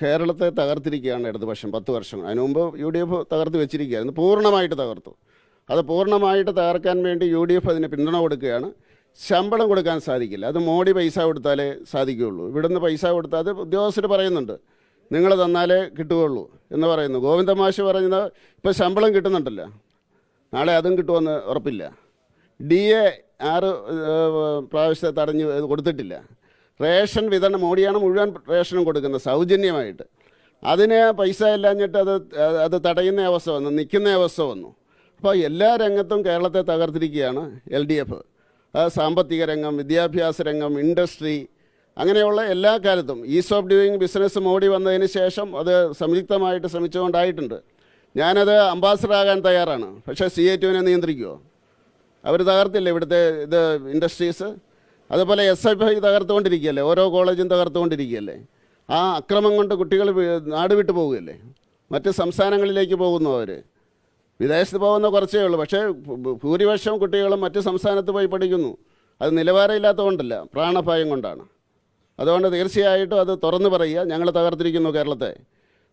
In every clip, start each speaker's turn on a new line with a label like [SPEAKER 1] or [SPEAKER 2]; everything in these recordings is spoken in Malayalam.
[SPEAKER 1] കേരളത്തെ തകർത്തിരിക്കുകയാണ് ഇടതുപക്ഷം 10 വർഷം. അതിനു മുമ്പ് UDF തകർത്ത് വെച്ചിരിക്കുകയായിരുന്നു, പൂർണ്ണമായിട്ട് തകർത്തു. അത് പൂർണ്ണമായിട്ട് തകർക്കാൻ വേണ്ടി UDF അതിന് പിന്തുണ കൊടുക്കുകയാണ്. ശമ്പളം കൊടുക്കാൻ സാധിക്കില്ല, അത് മോഡി പൈസ കൊടുത്താലേ സാധിക്കുകയുള്ളൂ. ഇവിടുന്ന് പൈസ കൊടുത്താൽ അത് ഉദ്യോഗസ്ഥർ പറയുന്നുണ്ട്, നിങ്ങൾ തന്നാലേ കിട്ടുകയുള്ളൂ എന്ന് പറയുന്നു. ഗോവിന്ദമാഷ് പറയുന്നത് ഇപ്പോൾ ശമ്പളം കിട്ടുന്നുണ്ടല്ലോ, നാളെ അതും കിട്ടുമെന്ന് ഉറപ്പില്ല. DA 6 പ്രാവശ്യത്തെ തടഞ്ഞ് കൊടുത്തിട്ടില്ല. റേഷൻ വിതരണം മോഡിയാണ് മുഴുവൻ റേഷനും കൊടുക്കുന്നത് സൗജന്യമായിട്ട്. അതിന് പൈസ ഇല്ലാഞ്ഞിട്ട് അത് തടയുന്ന അവസ്ഥ വന്നു, നിൽക്കുന്ന അവസ്ഥ വന്നു. അപ്പോൾ എല്ലാ രംഗത്തും കേരളത്തെ തകർത്തിരിക്കുകയാണ് LDF. സാമ്പത്തിക രംഗം, വിദ്യാഭ്യാസ രംഗം, ഇൻഡസ്ട്രി, അങ്ങനെയുള്ള എല്ലാ കാലത്തും is of doing business Modi വന്നതിന് ശേഷം അത് സംയുക്തമായിട്ട് ശ്രമിച്ചുകൊണ്ടായിട്ടുണ്ട്. ഞാനത് അംബാസഡർ ആകാൻ തയ്യാറാണ്. പക്ഷേ CA2 നിയന്ത്രിക്കുമോ? അവർ തകർത്തില്ലേ ഇവിടുത്തെ ഇൻഡസ്ട്രീസ്? അതുപോലെ SFI തകർത്തുകൊണ്ടിരിക്കുകയല്ലേ, ഓരോ കോളേജും തകർത്തുകൊണ്ടിരിക്കുകയല്ലേ. ആ അക്രമം കൊണ്ട് കുട്ടികൾ നാട് വിട്ടു പോവുകയല്ലേ, മറ്റ് സംസ്ഥാനങ്ങളിലേക്ക് പോകുന്നു. അവർ വിദേശത്ത് പോകുന്ന കുറച്ചേ ഉള്ളൂ, പക്ഷേ ഭൂരിപക്ഷം കുട്ടികളും മറ്റ് സംസ്ഥാനത്ത് പോയി പഠിക്കുന്നു. അത് നിലവാരമില്ലാത്തതുകൊണ്ടല്ല, പ്രാണഭയം കൊണ്ടാണ്. അതുകൊണ്ട് തീർച്ചയായിട്ടും അത് തുറന്നു പറയുക, ഞങ്ങൾ തകർത്തിരിക്കുന്നു കേരളത്തെ.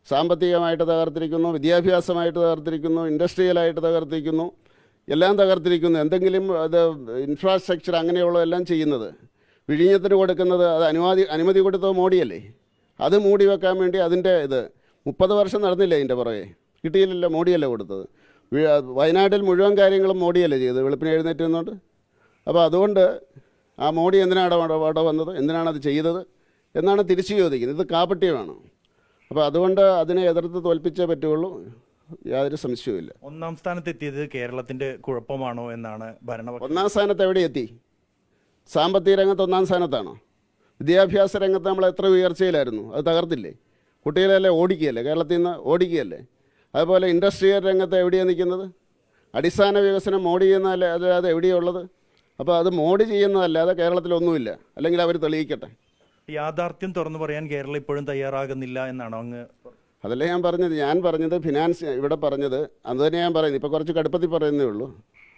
[SPEAKER 1] സാമ്പത്തികമായിട്ട് തകർത്തിരിക്കുന്നു, വിദ്യാഭ്യാസമായിട്ട് തകർത്തിരിക്കുന്നു, ഇൻഡസ്ട്രിയലായിട്ട് തകർത്തിരിക്കുന്നു, എല്ലാം തകർത്തിരിക്കുന്നു. എന്തെങ്കിലും അത് ഇൻഫ്രാസ്ട്രക്ചർ അങ്ങനെയുള്ളതെല്ലാം ചെയ്യുന്നത്, വിഴിഞ്ഞത്തിന് കൊടുക്കുന്നത് അത് അനുമതി കൊടുത്തത് മോഡിയല്ലേ. അത് മൂടി വെക്കാൻ വേണ്ടി അതിൻ്റെ 30 വർഷം നടന്നില്ലേ അതിൻ്റെ പുറകെ, കിട്ടിയില്ലല്ലോ, മോഡിയല്ലേ കൊടുത്തത്. വയനാട്ടിൽ മുഴുവൻ കാര്യങ്ങളും മോഡിയല്ലേ ചെയ്തത്, വെളുപ്പിന് എഴുന്നേറ്റ് നിന്നുകൊണ്ട്. അപ്പോൾ അതുകൊണ്ട് ആ മോഡി എന്തിനാണ് അവിടെ വന്നത്, എന്തിനാണ് അത് ചെയ്തത് എന്നാണ് തിരിച്ചു ചോദിക്കുന്നത്. ഇത് കാപട്യമാണ്. അപ്പോൾ അതുകൊണ്ട് അതിനെ എതിർത്ത് തോൽപ്പിച്ചേ പറ്റുള്ളൂ, യാതൊരു സംശയവുമില്ല.
[SPEAKER 2] 1ാം സ്ഥാനത്തെത്തിയത് കേരളത്തിൻ്റെ കുഴപ്പമാണോ എന്നാണ് ഭരണപക്ഷം.
[SPEAKER 1] 1ാം സ്ഥാനത്ത് എവിടെ എത്തി? സാമ്പത്തിക രംഗത്ത് 1ാം സ്ഥാനത്താണോ? വിദ്യാഭ്യാസ രംഗത്ത് നമ്മൾ എത്ര ഉയർച്ചയിലായിരുന്നു, അത് തകർത്തില്ലേ? കുട്ടികളെല്ലാം ഓടിക്കുകയല്ലേ, കേരളത്തിൽ നിന്ന് ഓടിക്കുകയല്ലേ. അതുപോലെ ഇൻഡസ്ട്രിയൽ രംഗത്ത് എവിടെയാണ് നിൽക്കുന്നത്? അടിസ്ഥാന വികസനം മോഡി ചെയ്യുന്നതല്ലേ, അല്ലാതെ എവിടെയുള്ളത്? അപ്പോൾ അത് മോഡി ചെയ്യുന്നതല്ലാതെ കേരളത്തിലൊന്നുമില്ല, അല്ലെങ്കിൽ അവർ തെളിയിക്കട്ടെ.
[SPEAKER 2] യാഥാർത്ഥ്യം തുറന്നു പറയാൻ കേരളം ഇപ്പോഴും തയ്യാറാകുന്നില്ല എന്നാണോ അങ്ങ്?
[SPEAKER 1] അതല്ലേ ഞാൻ പറഞ്ഞത് ഫിനാൻസ് ഇവിടെ പറഞ്ഞത് അത് തന്നെ ഞാൻ പറയുന്നത്. ഇപ്പോൾ കുറച്ച് കടുപ്പത്തിൽ പറയുന്നേ ഉള്ളൂ,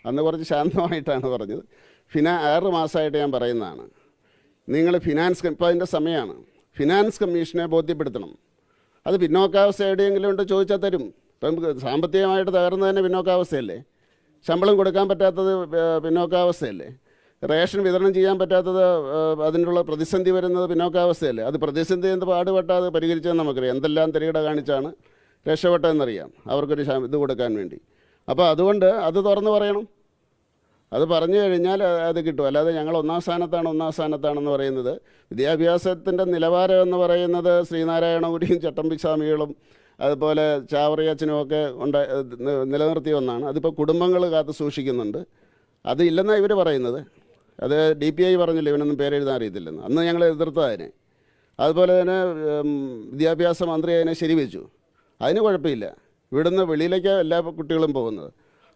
[SPEAKER 1] അന്ന് കുറച്ച് ശാന്തമായിട്ടാണ് പറഞ്ഞത്. 6 മാസമായിട്ട് ഞാൻ പറയുന്നതാണ്, നിങ്ങൾ ഇപ്പോൾ അതിൻ്റെ സമയമാണ്. ഫിനാൻസ് കമ്മീഷനെ ബോധ്യപ്പെടുത്തണം. അത് പിന്നോക്കാവസ്ഥ എവിടെയെങ്കിലും ഉണ്ട് ചോദിച്ചാൽ തരും. ഇപ്പം സാമ്പത്തികമായിട്ട് തകർന്നതന്നെ പിന്നോക്കാവസ്ഥയല്ലേ, ശമ്പളം കൊടുക്കാൻ പറ്റാത്തത് പിന്നോക്കാവസ്ഥയല്ലേ, റേഷൻ വിതരണം ചെയ്യാൻ പറ്റാത്തത് അതിനുള്ള പ്രതിസന്ധി വരുന്നത് പിന്നോക്കാവസ്ഥയല്ലേ. അത് പ്രതിസന്ധി എന്ത് പാടുപെട്ടാത് പരിഹരിച്ചതെന്ന് നമുക്കറിയാം. എന്തെല്ലാം തിരകിട കാണിച്ചാണ് രക്ഷപ്പെട്ടതെന്നറിയാം അവർക്കൊരു ഇത് കൊടുക്കാൻ വേണ്ടി. അപ്പോൾ അതുകൊണ്ട് അത് തുറന്നു പറയണം. അത് പറഞ്ഞു കഴിഞ്ഞാൽ അത് കിട്ടും. അല്ലാതെ ഞങ്ങൾ 1ാം സ്ഥാനത്താണെന്ന് പറയുന്നത്, വിദ്യാഭ്യാസത്തിൻ്റെ നിലവാരം എന്ന് പറയുന്നത് ശ്രീനാരായണ ഗുരുവും ചട്ടമ്പിസ്വാമികളും അതുപോലെ ചാവറിയച്ചനും ഒക്കെ നിലനിർത്തിയ ഒന്നാണ്. അതിപ്പോൾ കുടുംബങ്ങൾ കാത്തു സൂക്ഷിക്കുന്നുണ്ട്. അത് ഇല്ലെന്നാണ് ഇവർ പറയുന്നത്. അത് DPI പറഞ്ഞില്ല, ഇവനൊന്നും പേരെഴുതാൻ അറിയത്തില്ലെന്ന്. അന്ന് ഞങ്ങൾ എതിർത്തതിനെ. അതുപോലെ തന്നെ വിദ്യാഭ്യാസ മന്ത്രി അതിനെ ശരിവെച്ചു. അതിന് കുഴപ്പമില്ല, ഇവിടുന്ന് വെളിയിലേക്ക് എല്ലാ കുട്ടികളും പോകുന്നത്.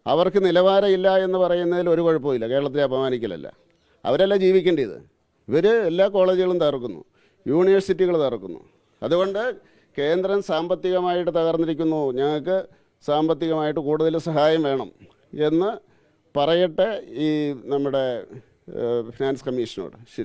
[SPEAKER 1] അവർക്ക് നിലവാരമില്ല എന്ന് പറയുന്നതിൽ ഒരു കുഴപ്പമില്ല, കേരളത്തിലെ അപമാനിക്കലല്ല. അവരല്ല ജീവിക്കേണ്ടത്. ഇവർ എല്ലാ കോളേജുകളും തകർക്കുന്നു, യൂണിവേഴ്സിറ്റികൾ തകർക്കുന്നു. അതുകൊണ്ട് കേന്ദ്രം സാമ്പത്തികമായിട്ട് തകർന്നിരിക്കുന്നു, ഞങ്ങൾക്ക് സാമ്പത്തികമായിട്ട് കൂടുതൽ സഹായം വേണം എന്ന് പറയട്ടെ ഈ നമ്മുടെ ഫിനാൻസ് കമ്മീഷനോട്. ശരി.